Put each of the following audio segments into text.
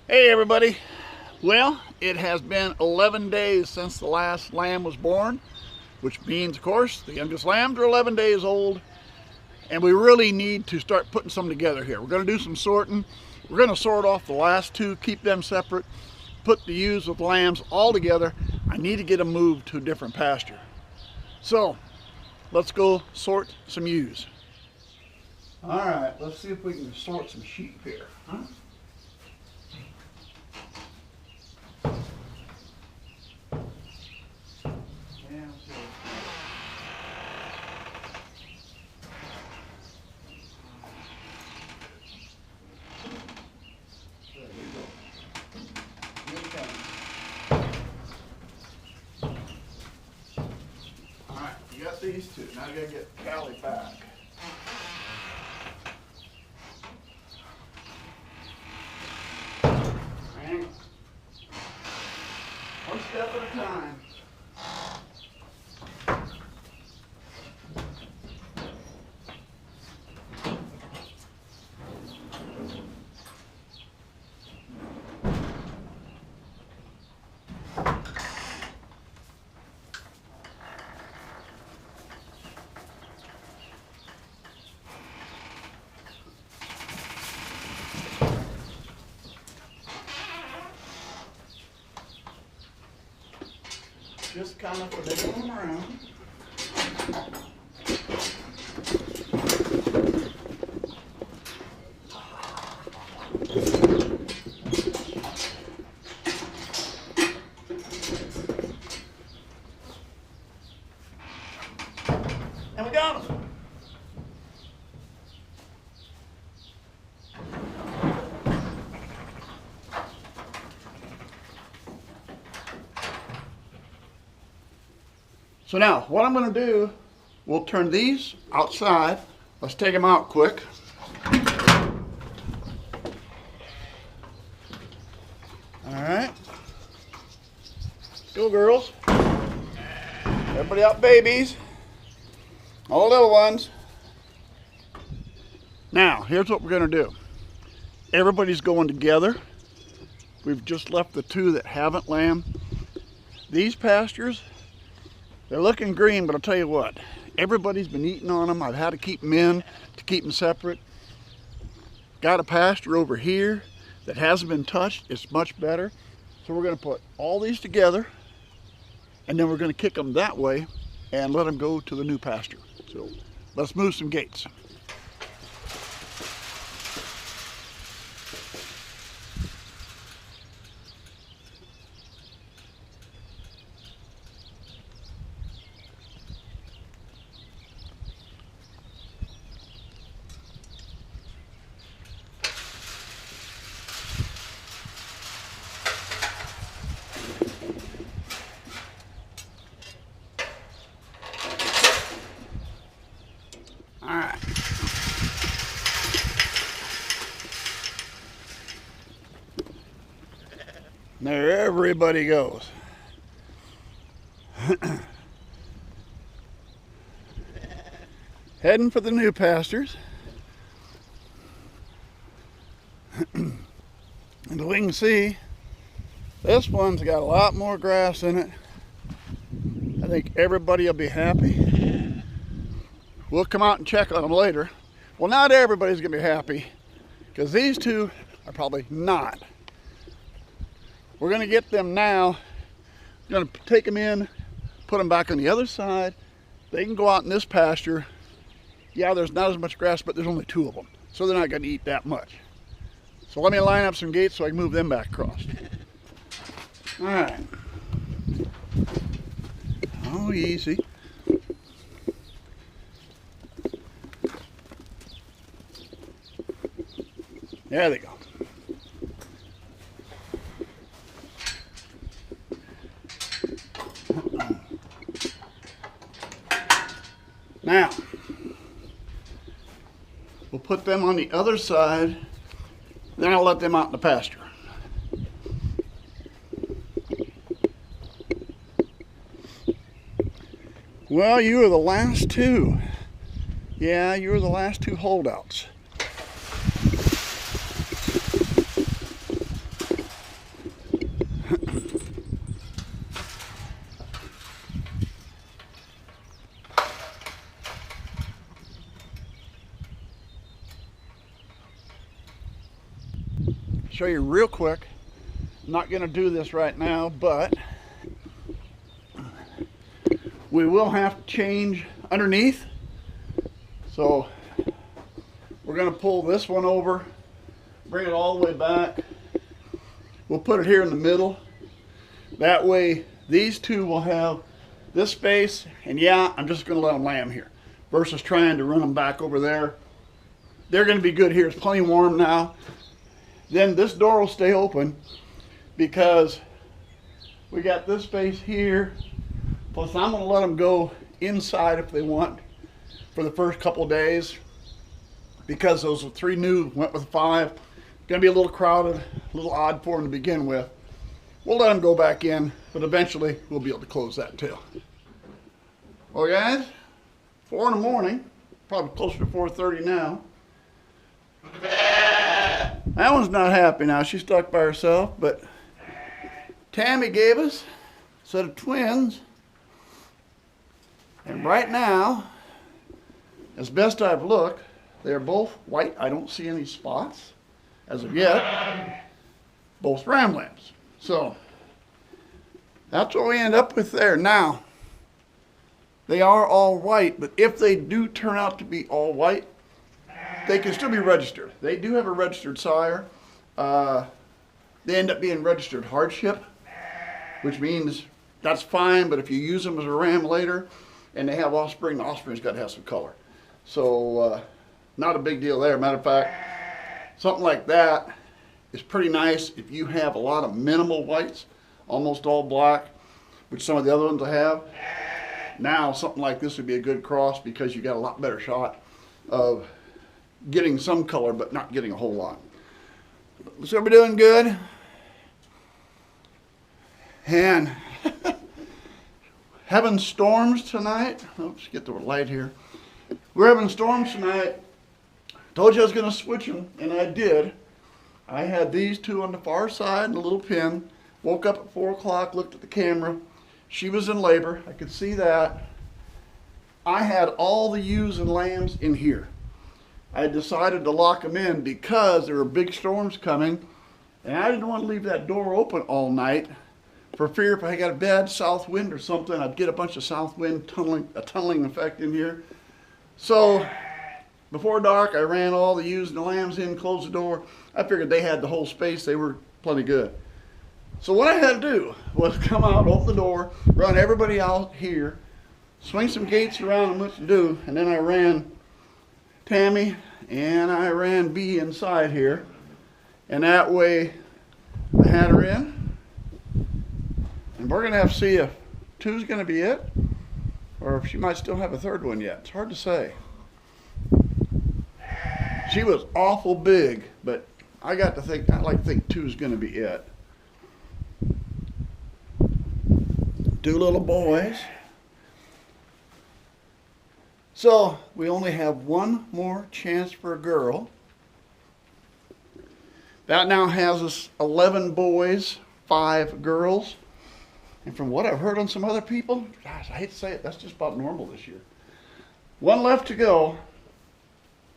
Hey everybody. Well, it has been 11 days since the last lamb was born, which means, of course, the youngest lambs are 11 days old, and we really need to start putting some together here. We're going to do some sorting. We're going to sort off the last two, keep them separate, put the ewes with the lambs all together. I need to get them moved to a different pasture. So, let's go sort some ewes. All right, let's see if we can sort some sheep here, huh? Alright, you got these two. Now you gotta get Callie back. Hang on. One step at a time. Just kind of wiggle them around. And we got them. So now, what I'm going to do, we'll turn these outside. Let's take them out quick. All right. Go, girls. Everybody out, babies. All the little ones. Now, here's what we're going to do. Everybody's going together. We've just left the two that haven't lamb. These pastures, they're looking green, but I'll tell you what, everybody's been eating on them. I've had to keep them in to keep them separate. Got a pasture over here that hasn't been touched. It's much better. So we're going to put all these together, and then we're going to kick them that way and let them go to the new pasture. So let's move some gates. All right. There everybody goes. Heading for the new pastures. And we can see this one's got a lot more grass in it. I think everybody will be happy. We'll come out and check on them later. Well, not everybody's gonna be happy because these two are probably not. We're gonna get them now. We're gonna take them in, put them back on the other side. They can go out in this pasture. Yeah, there's not as much grass, but there's only two of them. So they're not gonna eat that much. So let me line up some gates so I can move them back across. All right. Oh, easy. There they go. Now, we'll put them on the other side, then I'll let them out in the pasture. Well, you were the last two. Yeah, you were the last two holdouts. show you real quick. I'm not going to do this right now, but we will have to change underneath. So we're going to pull this one over, bring it all the way back. We'll put it here in the middle. That way these two will have this space, and yeah, I'm just going to let them lamb here versus trying to run them back over there. They're going to be good here. It's plenty warm now. Then this door will stay open because we got this space here. Plus I'm going to let them go inside if they want for the first couple of days, because those 3 new went with 5. Going to be a little crowded, a little odd for them to begin with. We'll let them go back in, but eventually we'll be able to close that too. Well guys, 4 in the morning, probably closer to 4:30 now. That one's not happy now. She's stuck by herself, but Tammie gave us a set of twins. And right now, as best I've looked, they're both white. I don't see any spots as of yet. Both ram lambs. So that's what we end up with there. Now, they are all white, but if they do turn out to be all white, they can still be registered. They do have a registered sire. They end up being registered hardship, which means that's fine, but if you use them as a ram later and they have offspring, the offspring's got to have some color. So not a big deal there. Matter of fact, something like that is pretty nice if you have a lot of minimal whites, almost all black, which some of the other ones I have. Now something like this would be a good cross because you got a lot better shot of getting some color but not getting a whole lot. So we're doing good. And having storms tonight. Oops, get the light here. We're having storms tonight. Told you I was going to switch them, and I did. I had these 2 on the far side in a little pen. Woke up at 4 o'clock, looked at the camera. She was in labor. I could see that. I had all the ewes and lambs in here. I decided to lock them in because there were big storms coming, and I didn't want to leave that door open all night for fear if I got a bad south wind or something, I'd get a bunch of south wind tunneling effect in here. So before dark, I ran all the ewes and the lambs in, closed the door. I figured they had the whole space. They were plenty good. So what I had to do was come out, open the door, run everybody out here, swing some gates around and what to do, and then I ran Tammie and I ran B inside here, and that way I had her in. And we're going to have to see if 2's going to be it, or if she might still have a 3rd one yet. It's hard to say. She was awful big, but I like to think 2's going to be it. 2 little boys. So we only have 1 more chance for a girl. That now has us 11 boys, 5 girls. And from what I've heard on some other people, gosh, I hate to say it, that's just about normal this year. 1 left to go.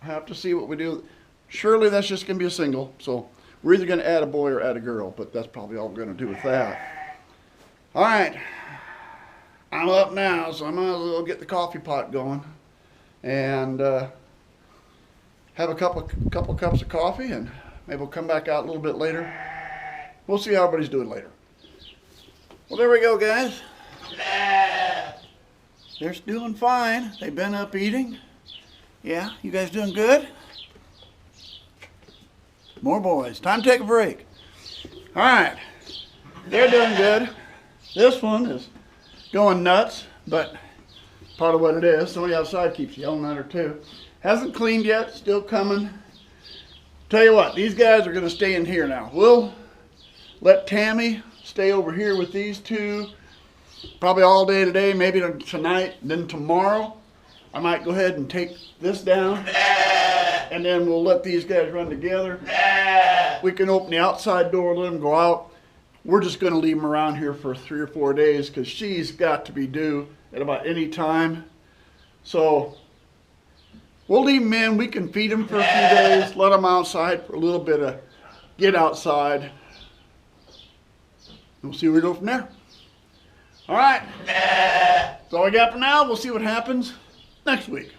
I have to see what we do. Surely that's just going to be a single. So we're either going to add a boy or add a girl, but that's probably all we're going to do with that. All right. I'm up now, so I might as well get the coffee pot going and have a couple cups of coffee, and maybe we'll come back out a little bit later. We'll see how everybody's doing later. Well, there we go, guys. They're doing fine. They've been up eating. Yeah, you guys doing good? More boys. Time to take a break. All right. They're doing good. This one is going nuts, but part of what it is, somebody outside keeps yelling at her too. Hasn't cleaned yet, still coming. Tell you what, these guys are going to stay in here now. We'll let Tammie stay over here with these 2 probably all day today, maybe tonight. Then tomorrow I might go ahead and take this down, and then we'll let these guys run together. We can open the outside door, let them go out. We're just going to leave them around here for 3 or 4 days because she's got to be due at about any time. So we'll leave them in. We can feed them for a few days, let them outside for a little bit get outside. We'll see where we go from there. All right. That's all I got for now. We'll see what happens next week.